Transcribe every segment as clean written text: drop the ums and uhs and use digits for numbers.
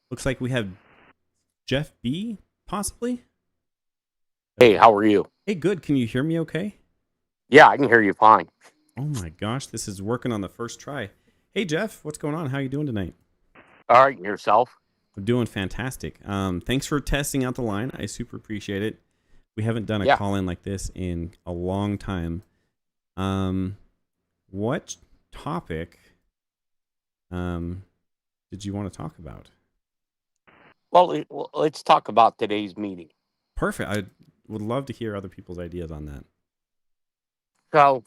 Looks like we have Jeff B, possibly. Hey, how are you? Hey, good. Can you hear me okay? Yeah, I can hear you fine. Oh my gosh, this is working on the first try. Hey, Jeff, what's going on? How are you doing tonight? All right, yourself? I'm doing fantastic. Thanks for testing out the line. I super appreciate it. We haven't done a Yeah. call in like this in a long time. Um, what topic did you want to talk about? Well, let's talk about today's meeting. Perfect. I would love to hear other people's ideas on that. So,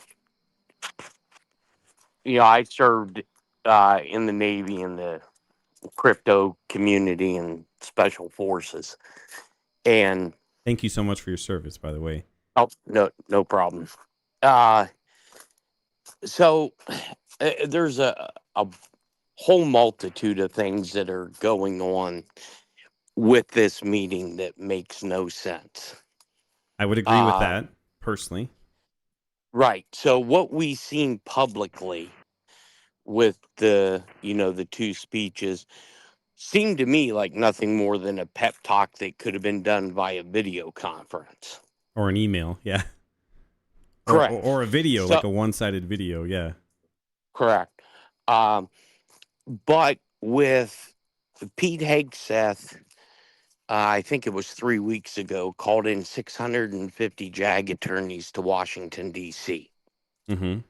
I served in the Navy in the crypto community and special forces. And Thank you so much for your service, by the way. oh, no problem. Uh, so there's a whole multitude of things that are going on with this meeting that makes no sense. I would agree with Uh, that personally. right. So what we seen publicly with the two speeches seemed to me like nothing more than a pep talk that could have been done via video conference. Or an email, yeah. Or Correct. a video, So like a one-sided video, yeah. correct. Um, but with Pete Hegseth, I think it was 3 weeks ago, called in 650 JAG attorneys to Washington D.C. Mm-hmm.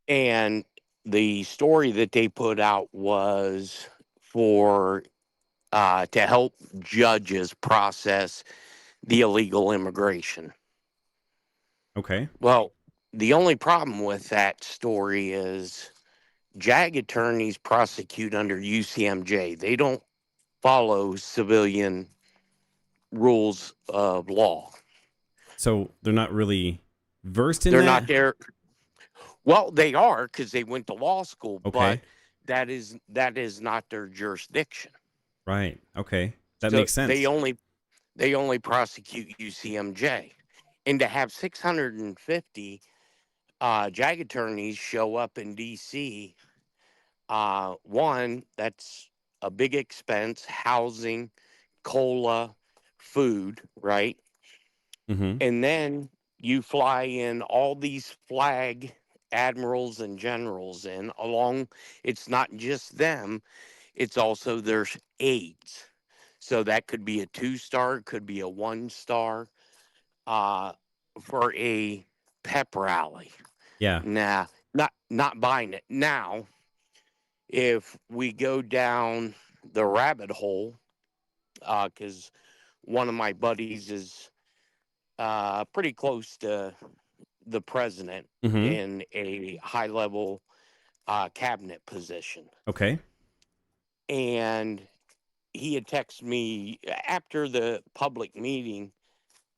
And the story that they put out was for to help judges process the illegal immigration. Okay. Well, the only problem with that story is JAG attorneys prosecute under UCMJ. They don't follow civilian rules of law. So they're not really versed in They're not that? there. Well, they are because they went to law school, Okay. but that is not their jurisdiction. Right. Okay. That So makes they sense. only prosecute UCMJ, and to have 650 JAG attorneys show up in DC. One, that's a big expense, housing, cola, food, right? Mm-hmm. And then you fly in all these flag admirals and generals in along. It's not just them, it's also their aides. So that could be a 2 star, could be a 1 star uh, for a pep rally. Yeah. Nah, not buying it. Now, if we go down the rabbit hole, because one of my buddies is pretty close to the president Mm-hmm. in a high level cabinet position. Okay. And he had texted me after the public meeting,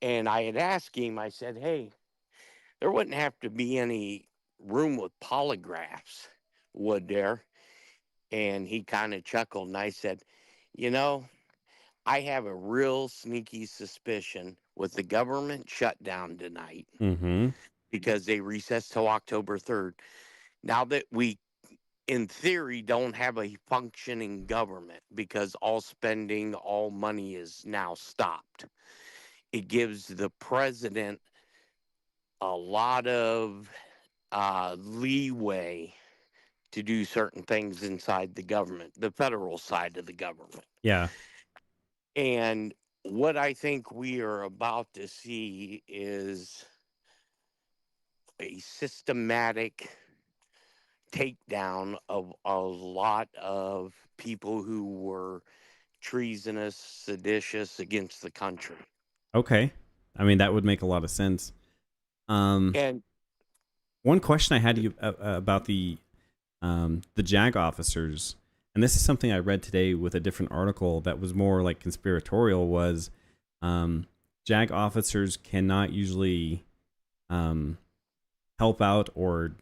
and I had asked him, I said, hey, there wouldn't have to be any room with polygraphs, would there? And he kind of chuckled, and I said, you know, I have a real sneaky suspicion with the government shutdown tonight Mm-hmm. because they recessed till October 3rd. Now that we, in theory, don't have a functioning government because all spending, all money is now stopped, it gives the president a lot of leeway to do certain things inside the government, the federal side of the government. Yeah. And what I think we are about to see is a systematic takedown of a lot of people who were treasonous, seditious against the country. Okay. I mean, that would make a lot of sense. Um, And One question I had to you about the JAG officers, and this is something I read today with a different article that was more like conspiratorial, was um, JAG officers cannot usually um, help out or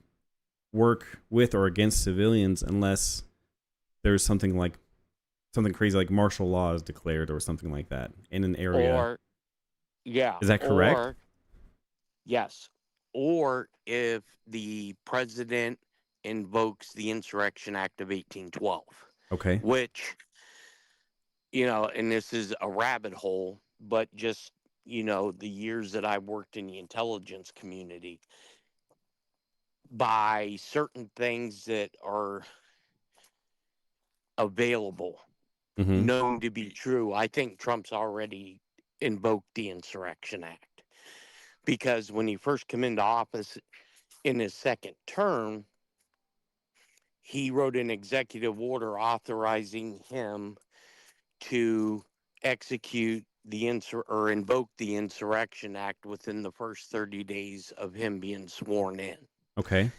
work with or against civilians unless there's something crazy like martial law is declared or something like that in an area. or yeah, Is that correct? or yes, or if the president invokes the Insurrection Act of 1812, Okay. which and this is a rabbit hole, but just, the years that I've worked in the intelligence community, by certain things that are available, Mm-hmm. known to be true, I think Trump's already invoked the Insurrection Act. Because when he first came into office in his second term, he wrote an executive order authorizing him to execute or invoke the Insurrection Act within the first 30 days of him being sworn in. Okay.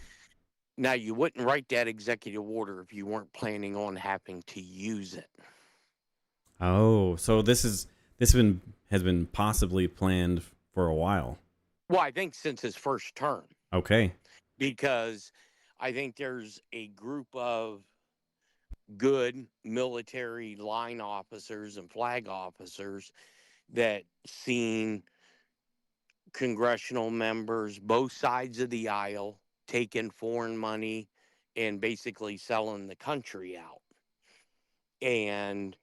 Now, you wouldn't write that executive order if you weren't planning on having to use it. Oh, so this has been possibly planned for a while. Well, I think since his first term, Okay. because I think there's a group of good military line officers and flag officers that seen congressional members, both sides of the aisle, taking foreign money and basically selling the country out. And,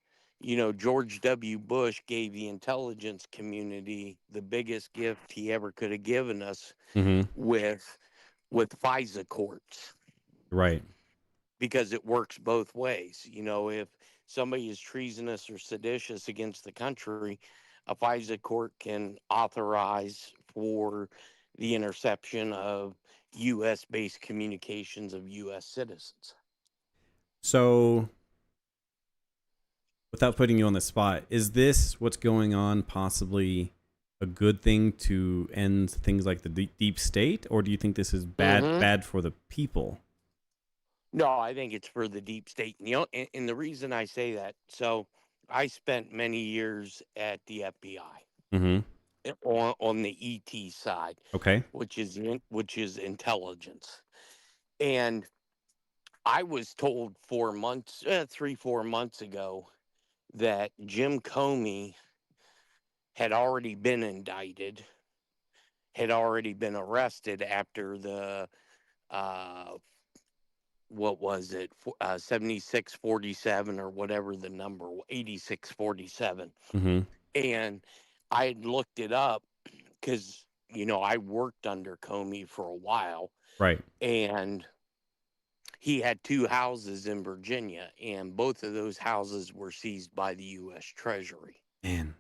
George W. Bush gave the intelligence community the biggest gift he ever could have given us Mm-hmm. with FISA courts, Right. because it works both ways. If somebody is treasonous or seditious against the country, a FISA court can authorize for the interception of U.S. based communications of U.S. citizens. So, without putting you on the spot, is this what's going on possibly a good thing to end things like the deep state, or do you think this is Mm-hmm. bad for the people? No, I think it's for the deep state. And the reason I say that, so I spent many years at the FBI Mm-hmm. on the ET side, Okay. which is intelligence. And I was told 3-4 months ago that Jim Comey had already been indicted, had already been arrested after the uh, what was it, 7647 or whatever the number, 8647. Mm-hmm. And I had looked it up because I worked under Comey for a while, Right. and he had two houses in Virginia, and both of those houses were seized by the U.S. Treasury. Man.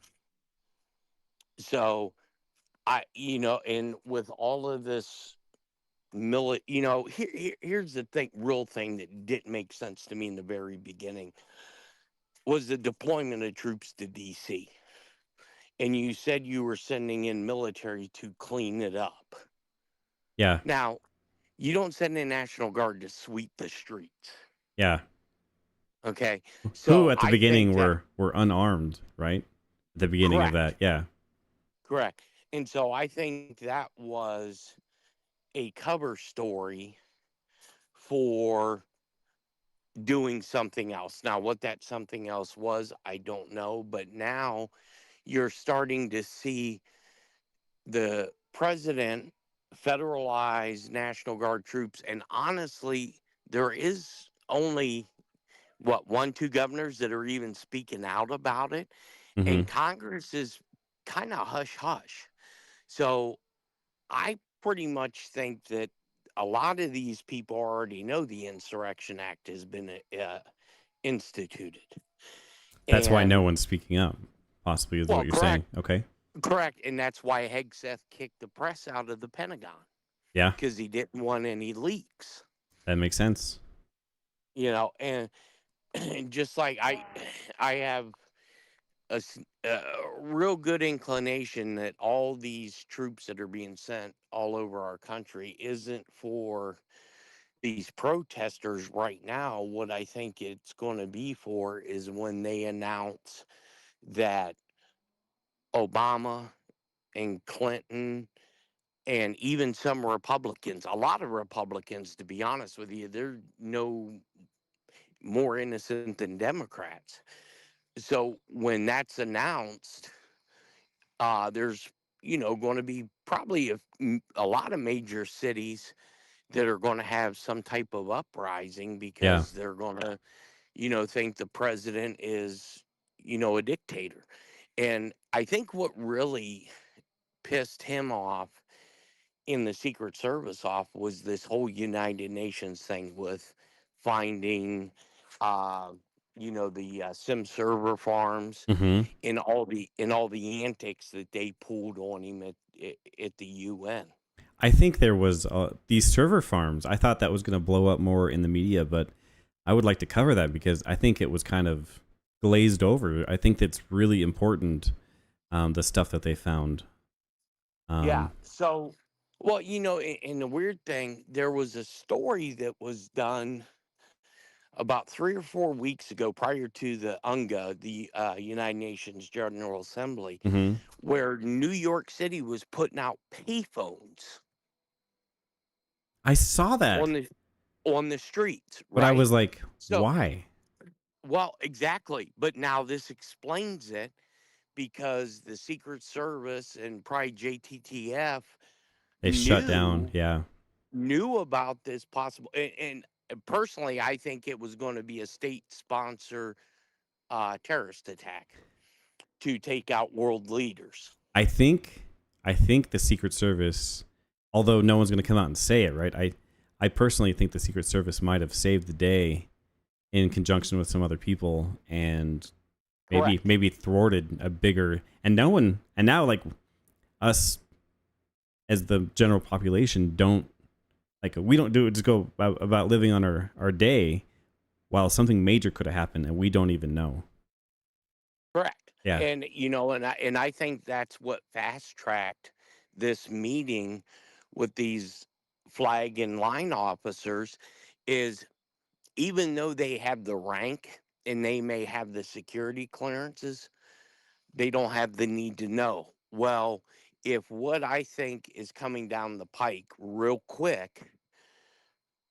So and with all of this here's the real thing that didn't make sense to me in the very beginning was the deployment of troops to D.C. And you said you were sending in military to clean it up. Yeah. Now, you don't send in National Guard to sweep the streets. Yeah. Okay. Who So at the I think beginning that, were unarmed, right? At the beginning of that. correct, Yeah. correct. And so I think that was a cover story for doing something else. Now, what that something else was, I don't know. But now you're starting to see the president federalize National Guard troops. And honestly, there is only one, two governors that are even speaking out about it. Mm-hmm. And Congress is kind of hush hush. So I pretty much think that a lot of these people already know the Insurrection Act has been instituted. That's why no And, one's speaking up. Possibly is well, what you're correct, saying. Okay. correct. And that's why Hegseth kicked the press out of the Pentagon, Yeah. because he didn't want any leaks, That makes sense. and, and just like I have a real good inclination that all these troops that are being sent all over our country isn't for these protesters right now. What I think it's going to be for is when they announce that Obama and Clinton and even some Republicans, a lot of Republicans, to be honest with you, they're no more innocent than Democrats. So when that's announced, there's going to be probably a lot of major cities that are going to have some type of uprising Yeah. because they're going to think the president is a dictator. And I think what really pissed him off in the Secret Service off was this whole United Nations thing with finding, uh, the sim server farms Hmm. and all the antics that they pulled on him at the UN. I think there was these server farms. I thought that was going to blow up more in the media, but I would like to cover that because I think it was kind of glazed over. I think that's really important. The stuff that they found. Yeah. Um, So, well, and the weird thing, there was a story that was done about 3 or 4 weeks ago, prior to the UNGA, the United Nations General Assembly, hmm. where New York City was putting out payphones I saw that, on the streets, but I right? was like, So, why? well, exactly. But now this explains it because the Secret Service and probably JTTF They shut down. knew Yeah. knew about this possible, and personally, I think it was going to be a state sponsor terrorist attack to take out world leaders. I think the Secret Service, although no one's going to come out and say it, right? I personally think the Secret Service might have saved the day in conjunction with some other people and Correct. maybe thwarted a bigger and no one and now like us as the general population don't like we don't do it just go about living on our day while something major could have happened and we don't even know. Correct. Yeah. And and I think that's what fast tracked this meeting with these flag and line officers is, even though they have the rank and they may have the security clearances, they don't have the need to know. Well, if what I think is coming down the pike real quick,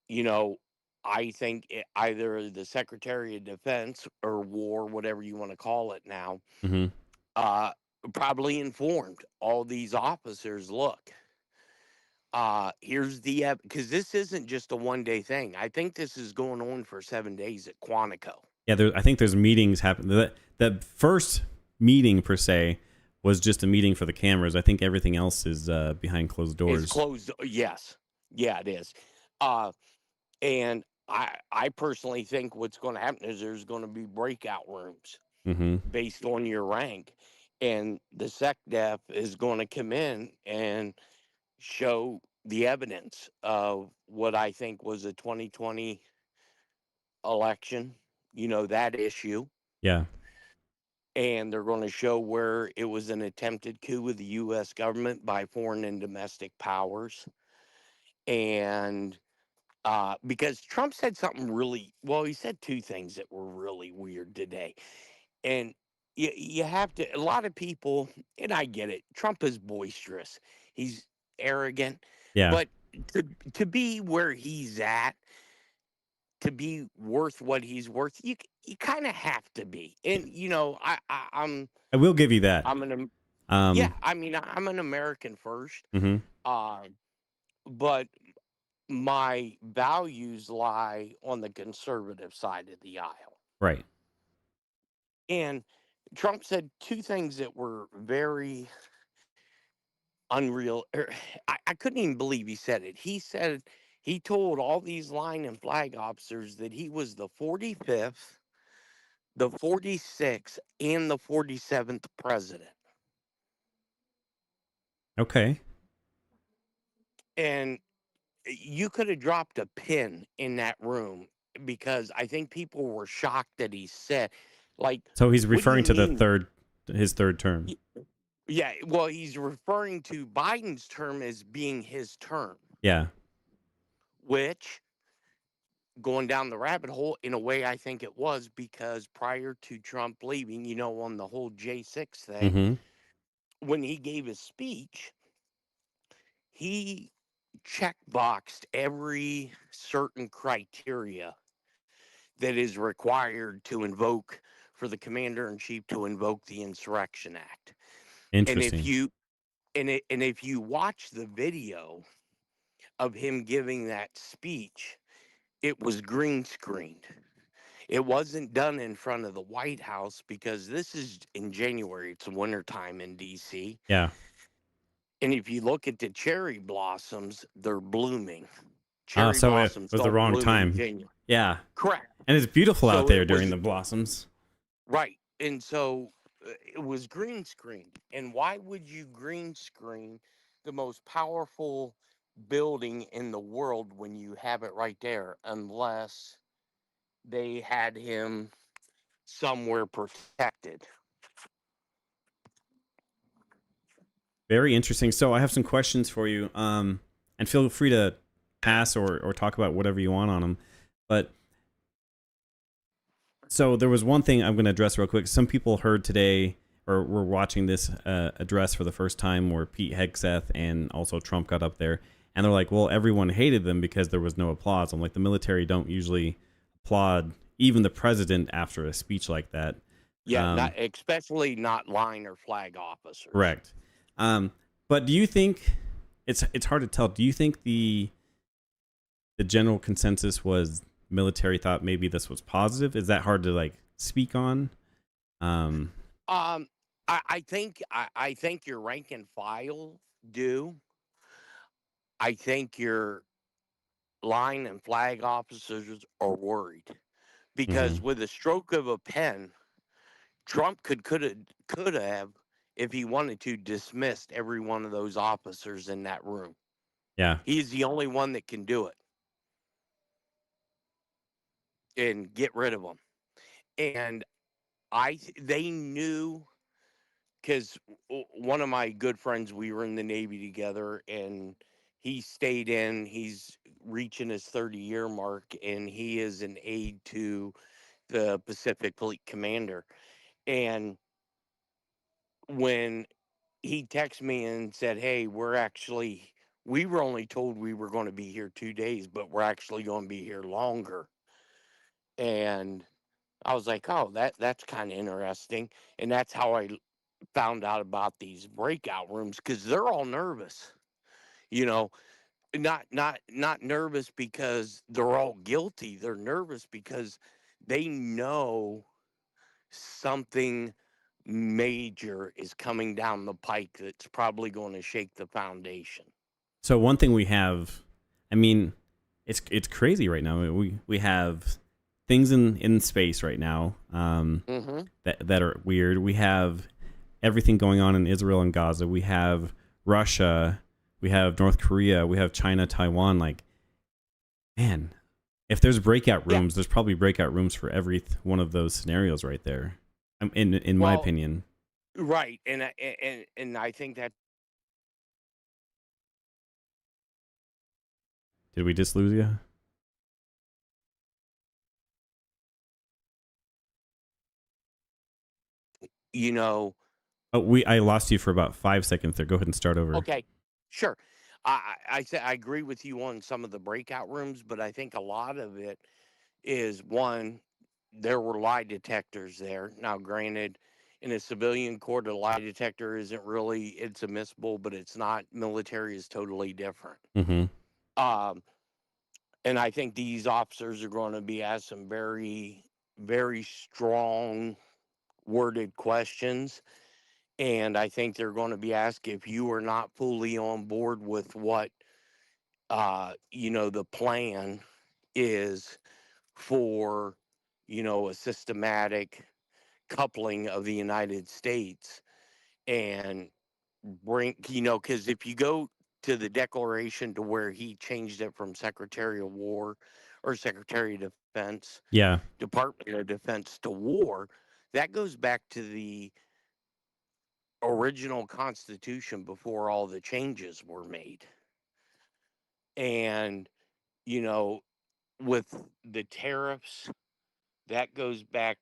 you know, I think either the Secretary of Defense or War, whatever you want to call it now, Hmm. uh, probably informed all these officers, look, here's the, because this isn't just a 1 day thing. I think this is going on for 7 days at Quantico. Yeah, I think there's meetings happen. The first meeting per se was just a meeting for the cameras. I think everything else is behind closed It's doors. closed. Yes. Yeah, it is. Uh, and I personally think what's going to happen is there's going to be breakout rooms Hmm. based on your rank. And the SecDef is going to come in and show the evidence of what I think was a 2020 election, that issue. Yeah. And they're going to show where it was an attempted coup of the U.S. government by foreign and domestic powers. And because Trump said something really, well, he said two things that were really weird today. And you have to, a lot of people, and I get it, Trump is boisterous, he's arrogant, Yeah. but to be where he's at, to be worth what he's worth, you kind of have to be. And I will give you that. I'm an yeah, Um, I mean, I'm an American first, hmm. uh, but my values lie on the conservative side of the aisle. Right. And Trump said two things that were very unreal. I couldn't even believe he said it. He said he told all these line and flag officers that he was the 45th, the 46th, and the 47th president. Okay. And you could have dropped a pin in that room because I think people were shocked that he said, like, So he's what do referring you to mean? his third term. Y- Yeah, well, he's referring to Biden's term as being his term, Yeah. which, going down the rabbit hole, in a way, I think it was because prior to Trump leaving, on the whole J6 thing, Hmm. when he gave his speech, he checkboxed every certain criteria that is required to invoke for the commander in chief to invoke the Insurrection Act. And if Interesting. you and if you watch the video of him giving that speech, it was green screened. It wasn't done in front of the White House because this is in January. It's wintertime in DC. Yeah. And if you look at the cherry blossoms, they're blooming. Oh, Cherry so it blossoms was the don't wrong bloom in time. January. Yeah. Correct. And it's beautiful out So there it during was the blossoms. right. And so it was green screen. And why would you green screen the most powerful building in the world when you have it right there unless they had him somewhere protected? Very interesting. So I have some questions for you. And feel free to pass or talk about whatever you want on them. But so there was one thing I'm going to address real quick. Some people heard today or were watching this address for the first time where Pete Hegseth and also Trump got up there. And they're like, well, everyone hated them because there was no applause. I'm like, the military don't usually applaud even the president after a speech like that. Yeah, not especially not line or flag officers. Correct. But do you think it's hard to tell? Do you think the general consensus was military thought maybe this was positive? Is that hard to like speak on? I think your rank and file do. I think your line and flag officers are worried because Mm-hmm. with a stroke of a pen, Trump could have, if he wanted to, dismissed every one of those officers in that room. Yeah. He's the only one that can do it and get rid of them. And they knew because one of my good friends, we were in the Navy together, and he stayed in. He's reaching his 30-year mark, and he is an aide to the Pacific Fleet commander. And when he texted me and said, "Hey, we were only told we were going to be here 2 days, but we're actually going to be here longer." And I was like, "Oh, that's kind of interesting." And that's how I found out about these breakout rooms because they're all nervous. You know, not nervous because they're all guilty. They're nervous because they know something major is coming down the pike that's probably going to shake the foundation. So one thing we have, I mean, it's crazy right now. We have things in space right now Mm-hmm. that are weird. We have everything going on in Israel and Gaza. We have Russia. We have North Korea. We have China, Taiwan. Like, man, if there's breakout Yeah. rooms, there's probably breakout rooms for every one of those scenarios right there. In my Well, opinion. right, and I think that Did we just lose you? you know. Oh, I lost you for about 5 seconds there. Go ahead and start over. Okay, sure. I agree with you on some of the breakout rooms, but I think a lot of it is one, there were lie detectors there. Now, granted, in a civilian court, a lie detector isn't really, it's admissible, but it's not. Military is totally different. Mm-hmm. Um, and I think these officers are going to be asked some very, very strong worded questions. And I think they're going to be asked if you are not fully on board with what, the plan is for, a systematic coupling of the United States and bring, because if you go to the declaration to where he changed it from Secretary of War or Secretary of Defense, Yeah. Department of Defense to war, that goes back to the original Constitution before all the changes were made. And, you know, with the tariffs, that goes back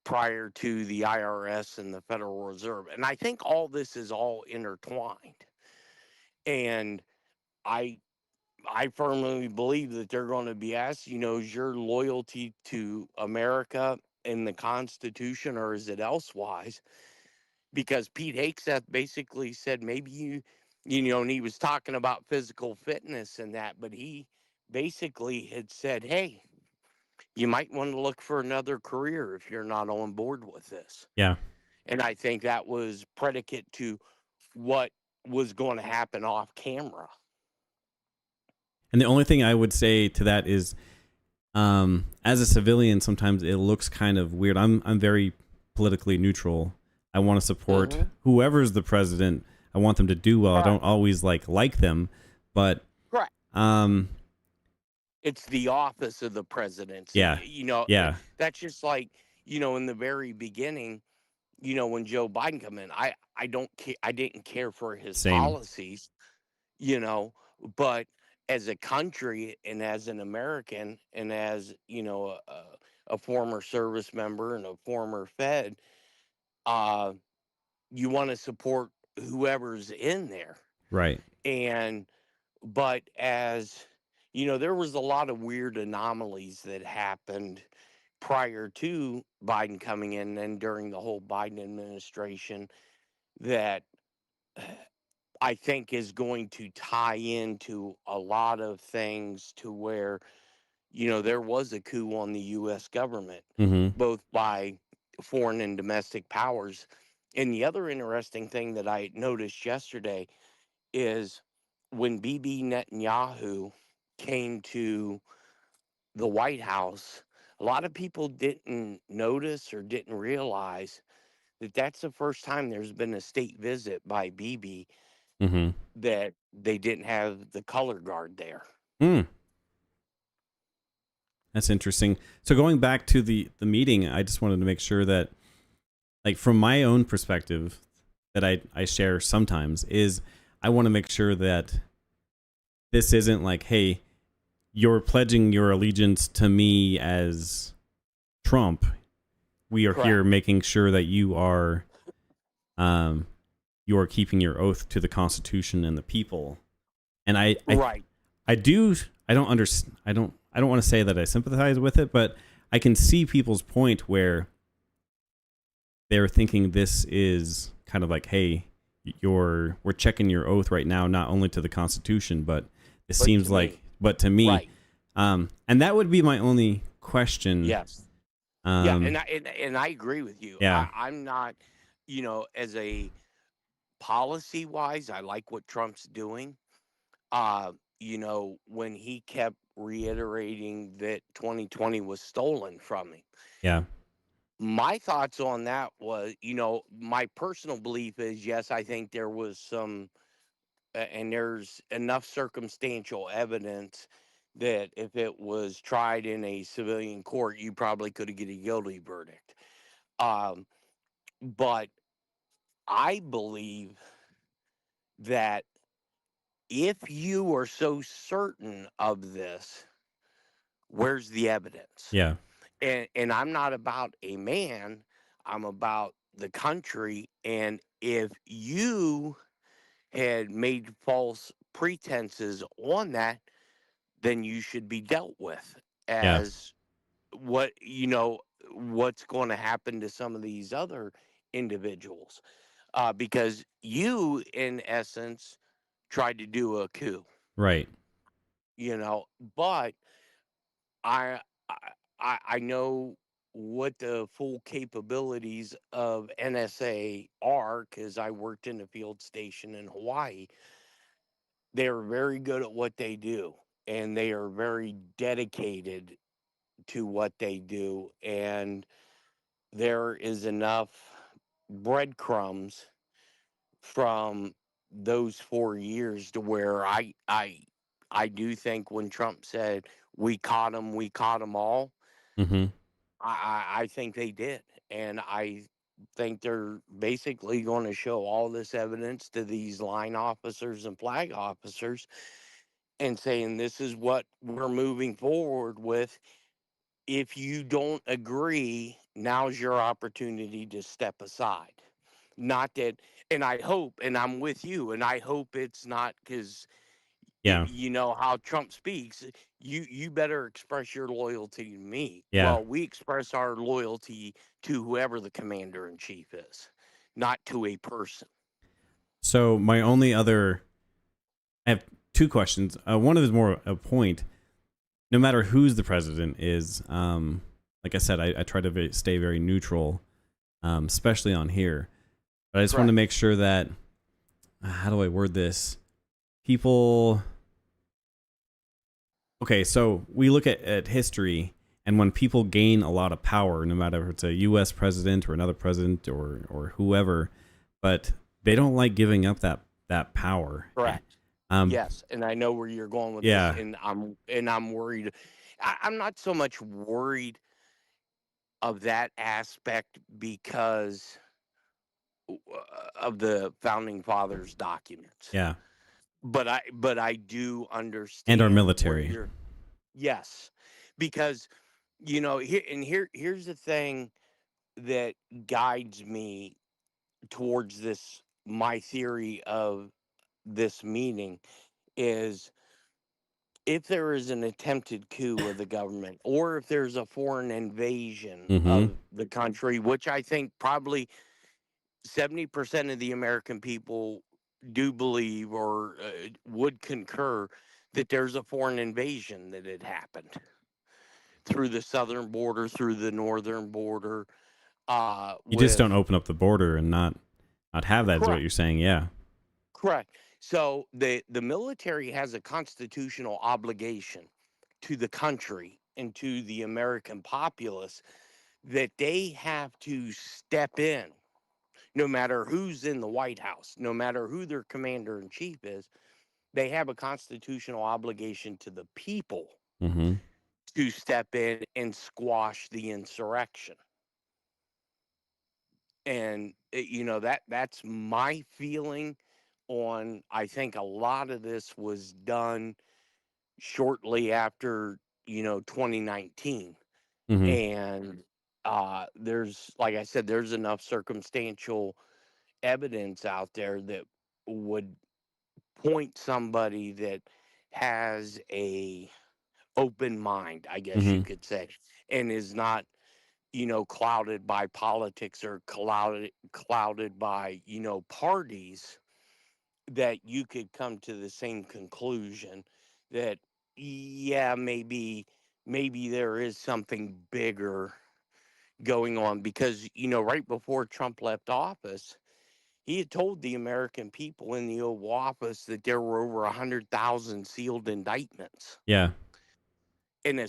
prior to the IRS and the Federal Reserve. And I think all this is all intertwined. And I I firmly believe that they're going to be asked, is your loyalty to America and the Constitution or is it elsewise? Because Pete Hegseth basically said maybe and he was talking about physical fitness and that, but he basically had said, hey, you might want to look for another career if you're not on board with this. Yeah. And I think that was predicate to what was going to happen off camera. And the only thing I would say to that is, as a civilian, sometimes it looks kind of weird. I'm very politically neutral. I want to support whoever's the president. I want them to do well. I don't always like them, but Correct. um, It's the office of the presidency. yeah, You know, yeah, that's just like, in the very beginning, when Joe Biden come in, I don't care. I didn't care for his same. policies, but as a country and as an American and as, a former service member and a former Fed, uh, you want to support whoever's in there. Right. And, but as, there was a lot of weird anomalies that happened prior to Biden coming in and during the whole Biden administration that I think is going to tie into a lot of things to where, there was a coup on the U.S. government, Mm-hmm. both by foreign and domestic powers. And the other interesting thing that I noticed yesterday is when Bibi Netanyahu came to the White House, a lot of people didn't notice or didn't realize that that's the first time there's been a state visit by Bibi Mm-hmm. that they didn't have the color guard there. Mm. That's interesting. So going back to the meeting, I just wanted to make sure that, like, from my own perspective, that I share sometimes is I want to make sure that this isn't like, hey, you're pledging your allegiance to me as Trump. We are here Correct. making sure that you are keeping your oath to the Constitution and the people. And Right. I do I don't understand I don't want to say that I sympathize with it, but I can see people's point where they're thinking this is kind of like, hey, we're checking your oath right now, not only to the Constitution, but it seems like, but to me, Right. And that would be my only question. Yes. Yeah, and I agree with you. Yeah. I'm not, as a policy wise, I like what Trump's doing. When he kept reiterating that 2020 was stolen from him. Yeah. My thoughts on that was, my personal belief is yes, I think there was some, and there's enough circumstantial evidence that if it was tried in a civilian court, you probably could have get a guilty verdict. Um, but I believe that if you are so certain of this, where's the evidence? Yeah. And I'm not about a man, I'm about the country. And if you had made false pretenses on that, then you should be dealt with Yeah. as what's going to happen to some of these other individuals. Because you, in essence, tried to do a coup, Right. but I I know what the full capabilities of NSA are because I worked in a field station in Hawaii. They're very good at what they do, and they are very dedicated to what they do. And there is enough breadcrumbs from those 4 years to where I do think when Trump said we caught them all. Mm-hmm. I think they did. And I think they're basically going to show all this evidence to these line officers and flag officers and saying this is what we're moving forward with. If you don't agree, now's your opportunity to step aside. Not that, and I hope, and I'm with you, and I hope it's not because Yeah. you know how Trump speaks. You better express your loyalty to me. Yeah. Well, we express our loyalty to whoever the commander in chief is, not to a person. So my only other, I have two questions. One is more a point. no matter who's the president is, like I said, I try to stay very neutral, especially on here. But I just want to Correct. make sure that, how do I word this? People. Okay, so we look at history, and when people gain a lot of power, no matter if it's a U.S. president or another president or whoever, but they don't like giving up that power. Correct. Um, Yes, and I know where you're going with this, yeah. and I'm worried. I'm not so much worried of that aspect because of the founding fathers' documents, Yeah. but I do And our understand where military. you're. Yes, because here's the thing that guides me towards this. My theory of this meeting is if there is an attempted coup of the government or if there's a foreign invasion Mm-hmm. of the country, which I think probably 70% of the American people do believe or would concur that there's a foreign invasion that had happened through the southern border, through the northern border, You just don't with. open up the border and not have that, is what Correct. you're saying. Yeah. Correct. So the military has a constitutional obligation to the country and to the American populace that they have to step in, no matter who's in the White House, no matter who their commander in chief is. They have a constitutional obligation to the people Mm-hmm. to step in and squash the insurrection. And that's my feeling on. I think a lot of this was done shortly after 2019, Mm-hmm. and there's, like I said, there's enough circumstantial evidence out there that would point somebody that has a open mind, I guess you Mm-hmm. could say, and is not clouded by politics or clouded by parties, that you could come to the same conclusion that, yeah, maybe there is something bigger going on, because right before Trump left office, he had told the American people in the Oval Office that there were over 100,000 sealed indictments. Yeah. And a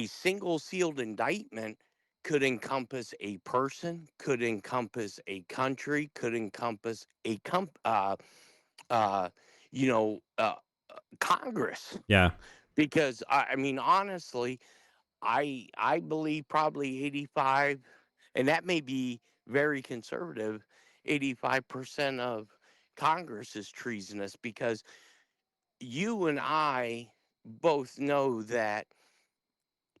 single sealed indictment could encompass a person, could encompass a country, could encompass a uh, you know, uh, Congress. Yeah. Because I mean, honestly, I believe probably 85, and that may be very conservative. 85% of Congress is treasonous, because you and I both know that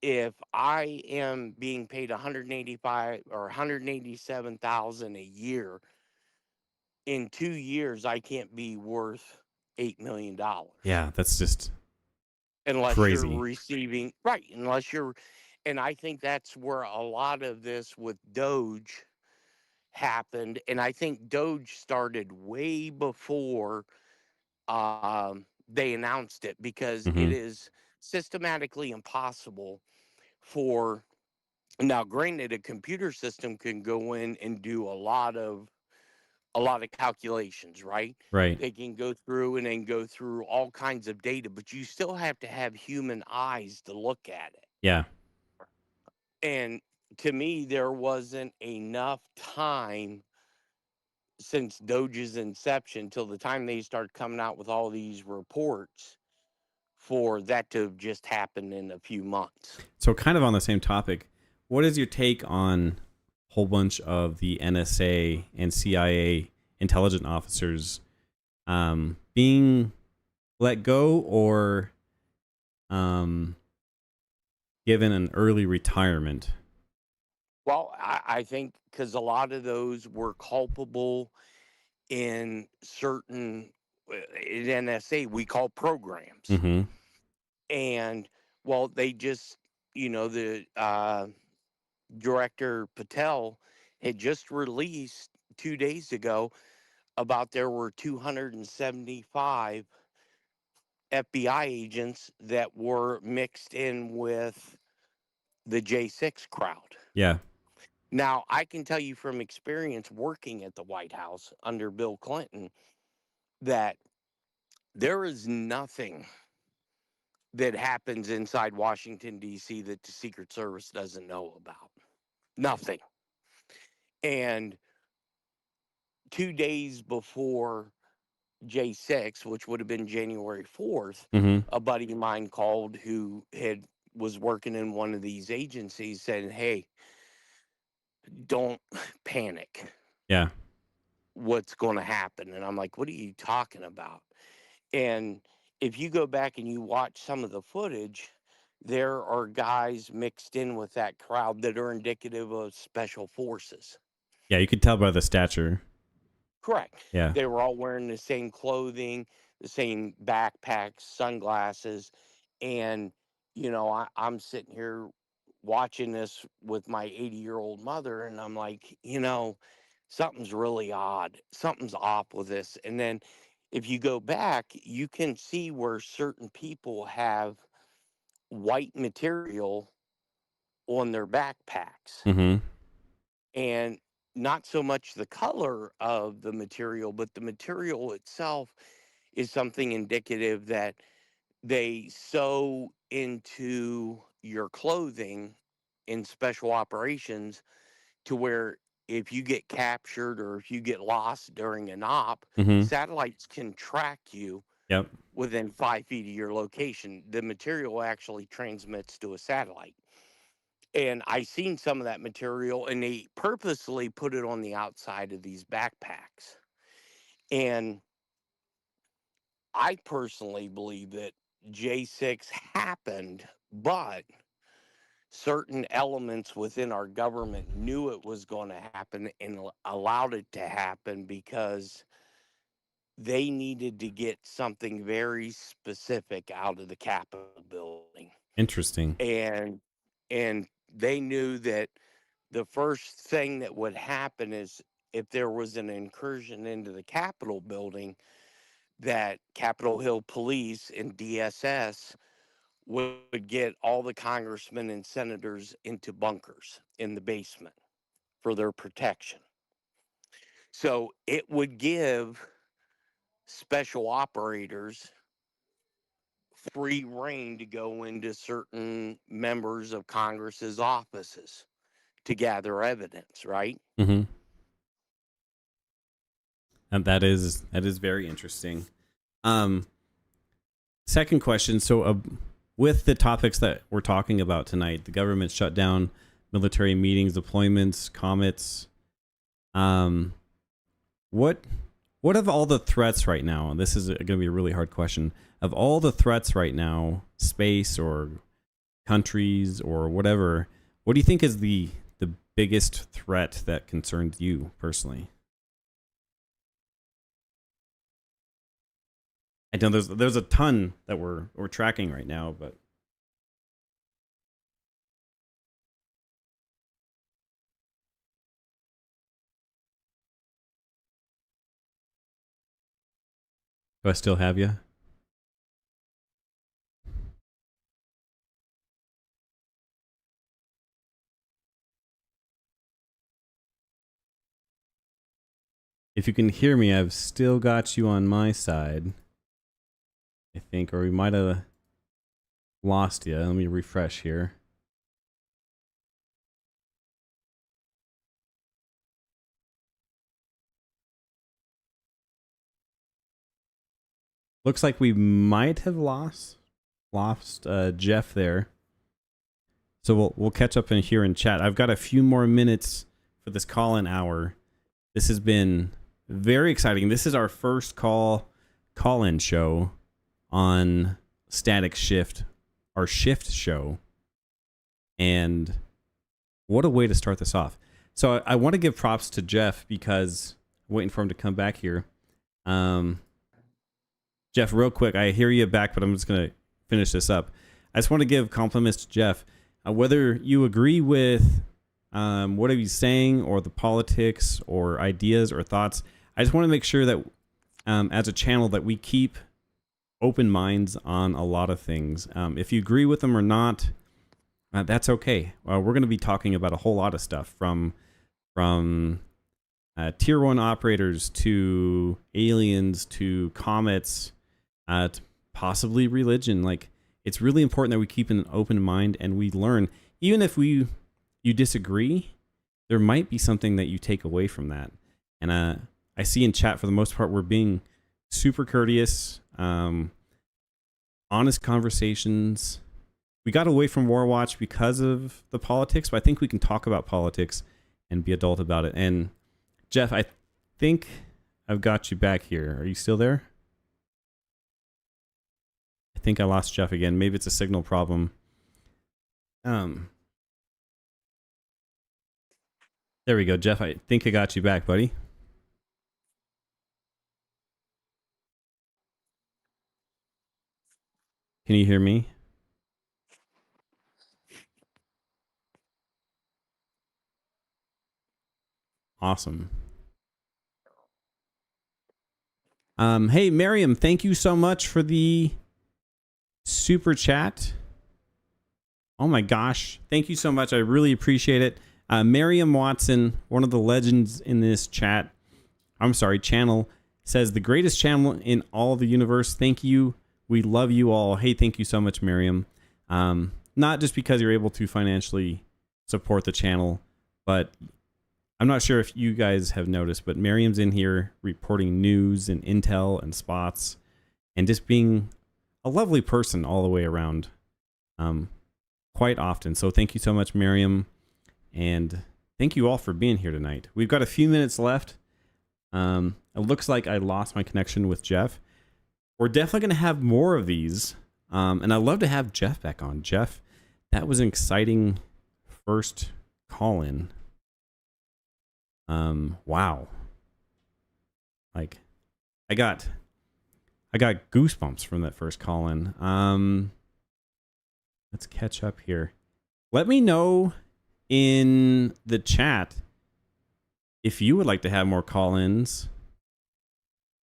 if I am being paid 185 or 187,000 a year, in 2 years I can't be worth $8 million Yeah. That's just unless you're crazy. receiving, right, unless you're. And I think that's where a lot of this with Doge happened, and I think Doge started way before they announced it, because it Mm-hmm. is systematically impossible for. Now, granted, a computer system can go in and do a lot of calculations, right? Right. They can go through and then go through all kinds of data, but you still have to have human eyes to look at it. Yeah. And to me, there wasn't enough time since Doge's inception till the time they start coming out with all these reports for that to have just happened in a few months. So, kind of on the same topic, what is your take on a whole bunch of the NSA and CIA intelligence officers being let go or given an early retirement? Well, I think because a lot of those were culpable in certain, in NSA, we call programs. Mm-hmm. And, well, they just, the director Patel had just released 2 days ago about there were 275 FBI agents that were mixed in with the J6 crowd. Yeah. Now, I can tell you from experience working at the White House under Bill Clinton that there is nothing that happens inside Washington, D.C. that the Secret Service doesn't know about. Nothing. And 2 days before J6, which would have been January 4th, Mm-hmm. a buddy of mine called who was working in one of these agencies, saying, "Hey, don't panic. Yeah. What's going to happen?" And I'm like, "What are you talking about?" And if you go back and you watch some of the footage, there are guys mixed in with that crowd that are indicative of special forces. Yeah, you could tell by the stature. Correct. Yeah. They were all wearing the same clothing, the same backpacks, sunglasses. And, I'm sitting here watching this with my 80-year-old mother, and I'm like, something's really odd. Something's off with this. And then if you go back, you can see where certain people have white material on their backpacks. Mm-hmm. And not so much the color of the material, but the material itself is something indicative that they sew into your clothing in special operations to where if you get captured or if you get lost during an op, Mm-hmm. satellites can track you Yep. within 5 feet of your location. The material actually transmits to a satellite. And I seen some of that material, and they purposely put it on the outside of these backpacks. And I personally believe that J6 happened, but certain elements within our government knew it was going to happen and allowed it to happen because they needed to get something very specific out of the Capitol building. Interesting. And they knew that the first thing that would happen is if there was an incursion into the Capitol building, that Capitol Hill Police and DSS would get all the congressmen and senators into bunkers in the basement for their protection. So it would give special operators free reign to go into certain members of Congress's offices to gather evidence, right? Mm-hmm. And that is very interesting. Um, Second question. So, with the topics that we're talking about tonight, the government shutdown, military meetings, deployments, comets. Um, what of all the threats right now? And this is going to be a really hard question. Of all the threats right now, space or countries or whatever, what do you think is the biggest threat that concerns you personally? I know there's a ton that we're tracking right now, but do I still have you? If you can hear me, I've still got you on my side, I think, or we might have lost you. Let me refresh here. Looks like we might have lost Jeff there. So we'll catch up in here in chat. I've got a few more minutes for this call-in hour. This has been very exciting. This is our first call-in show on Static Shift, our shift show. And what a way to start this off. So I want to give props to Jeff because I'm waiting for him to come back here. Jeff, real quick, I hear you back, but I'm just going to finish this up. I just want to give compliments to Jeff. Whether you agree with what he's saying or the politics or ideas or thoughts, I just want to make sure that as a channel that we keep open minds on a lot of things. If you agree with them or not, that's okay. We're going to be talking about a whole lot of stuff from tier 1 operators to aliens to comets to possibly religion. Like, it's really important that we keep an open mind and we learn. Even if you disagree, there might be something that you take away from that. And I see in chat, for the most part, we're being super courteous, honest conversations. We got away from War Watch because of the politics, but I think we can talk about politics and be adult about it. And Jeff, I think I've got you back here. Are you still there? I think I lost Jeff again. Maybe it's a signal problem. There we go, Jeff. I think I got you back, buddy. Can you hear me? Awesome. Hey, Miriam, thank you so much for the super chat. Oh my gosh. Thank you so much. I really appreciate it. Miriam Watson, one of the legends in this channel, says the greatest channel in all the universe. Thank you. We love you all. Hey, thank you so much, Miriam. Not just because you're able to financially support the channel, but I'm not sure if you guys have noticed, but Miriam's in here reporting news and intel and spots and just being a lovely person all the way around quite often. So thank you so much, Miriam. And thank you all for being here tonight. We've got a few minutes left. It looks like I lost my connection with Jeff. We're definitely going to have more of these. And I'd love to have Jeff back on. Jeff, that was an exciting first call-in. Wow. Like, I got goosebumps from that first call-in. Let's catch up here. Let me know in the chat if you would like to have more call-ins,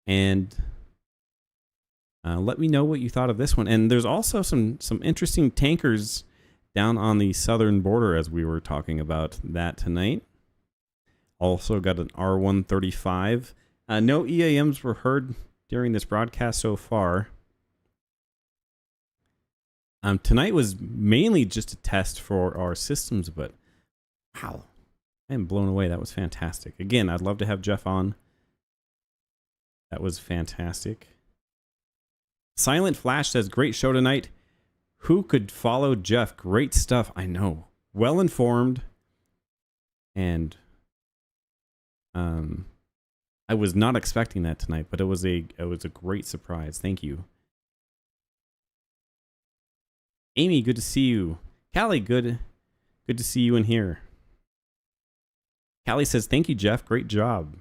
and let me know what you thought of this one. And there's also some interesting tankers down on the southern border, as we were talking about that tonight. Also got an R-135. No EAMs were heard during this broadcast so far. Tonight was mainly just a test for our systems, but wow, I am blown away. That was fantastic. Again, I'd love to have Jeff on. That was fantastic. Silent Flash says, great show tonight. Who could follow Jeff? Great stuff. I know. Well informed. And I was not expecting that tonight, but it was a great surprise. Thank you. Amy, good to see you. Callie, good to see you in here. Callie says, thank you, Jeff. Great job.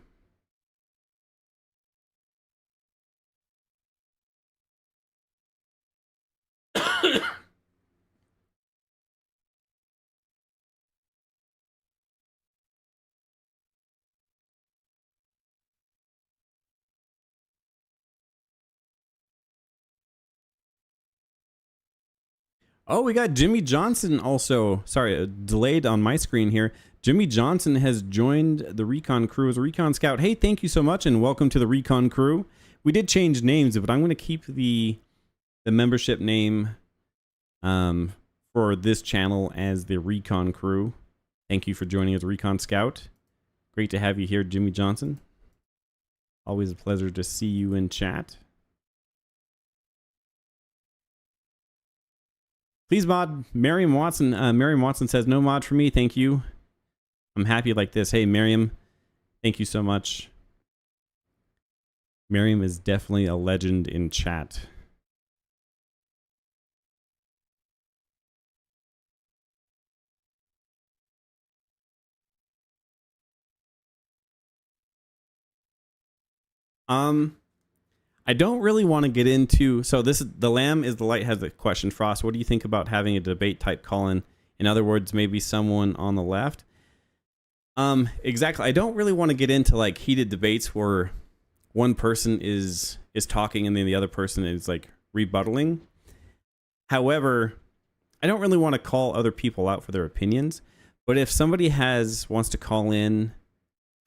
Oh, we got Jimmy Johnson also. Sorry, delayed on my screen here. Jimmy Johnson has joined the Recon crew as a Recon Scout. Hey, thank you so much, and welcome to the Recon crew. We did change names, but I'm going to keep the membership name for this channel as the Recon crew. Thank you for joining as a Recon Scout. Great to have you here, Jimmy Johnson. Always a pleasure to see you in chat. Please mod Miriam Watson. Miriam Watson says, no mod for me, thank you. I'm happy like this. Hey, Miriam, thank you so much. Miriam is definitely a legend in chat. I don't really want to get into, so this is the Lamb is the Light has a question. Frost, what do you think about having a debate type call-in? In other words, maybe someone on the left. Exactly. I don't really want to get into like heated debates where one person is talking and then the other person is like rebuttaling. However, I don't really want to call other people out for their opinions, but if somebody wants to call in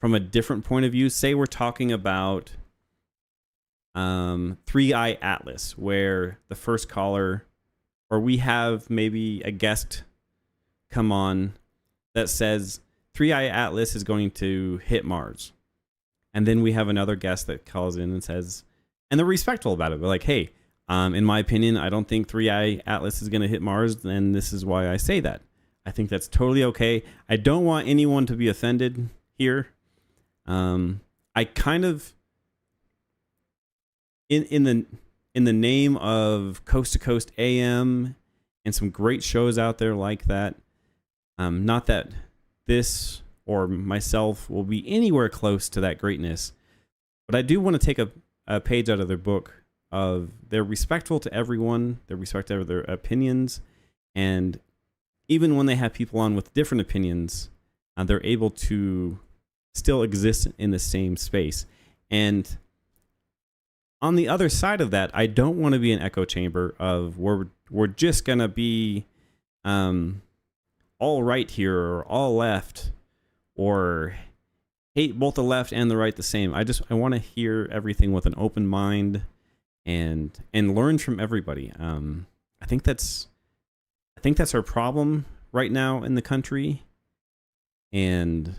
from a different point of view, say we're talking about 3i Atlas, where the first caller, or we have maybe a guest come on that says 3i Atlas is going to hit Mars. And then we have another guest that calls in and says, and they're respectful about it. They're like, hey, in my opinion, I don't think 3i Atlas is going to hit Mars, and this is why I say that. I think that's totally okay. I don't want anyone to be offended here. I kind of, in the name of Coast to Coast AM and some great shows out there like that, not that this or myself will be anywhere close to that greatness, but I do want to take a page out of their book of they're respectful to everyone, they're respectful of their opinions, and even when they have people on with different opinions, they're able to still exist in the same space. And on the other side of that, I don't want to be an echo chamber of we're just gonna be all right here or all left, or hate both the left and the right the same. I want to hear everything with an open mind and learn from everybody. I think that's our problem right now in the country, and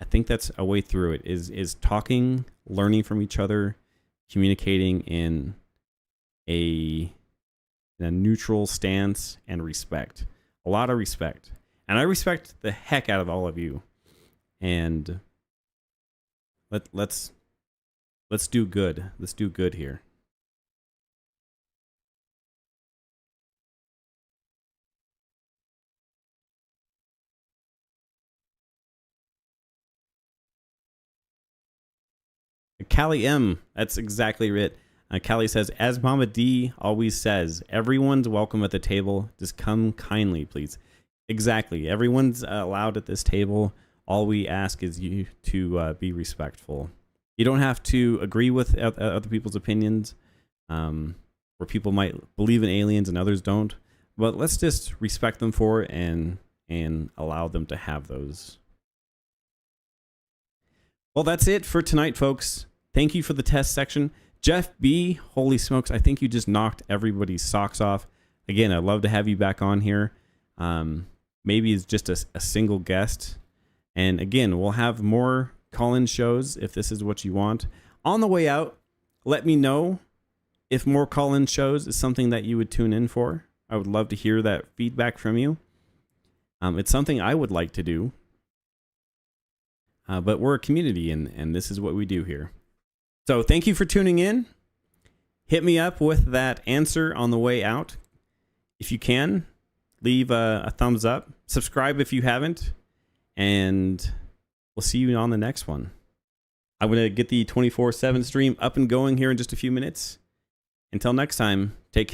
I think that's a way through it is talking, learning from each other, communicating in a neutral stance, and respect. A lot of respect. And I respect the heck out of all of you. And let's do good. Let's do good here. Callie M, that's exactly it. Callie says, as Mama D always says, everyone's welcome at the table. Just come kindly, please. Exactly. Everyone's allowed at this table. All we ask is you to be respectful. You don't have to agree with other people's opinions, where people might believe in aliens and others don't. But let's just respect them for it and allow them to have those. Well, that's it for tonight, folks. Thank you for the test section. Jeff B, holy smokes, I think you just knocked everybody's socks off. Again, I'd love to have you back on here. Maybe it's just a single guest. And again, we'll have more call-in shows if this is what you want. On the way out, let me know if more call-in shows is something that you would tune in for. I would love to hear that feedback from you. It's something I would like to do. But we're a community, and this is what we do here. So thank you for tuning in. Hit me up with that answer on the way out. If you can, leave a thumbs up. Subscribe if you haven't. And we'll see you on the next one. I'm going to get the 24/7 stream up and going here in just a few minutes. Until next time, take care.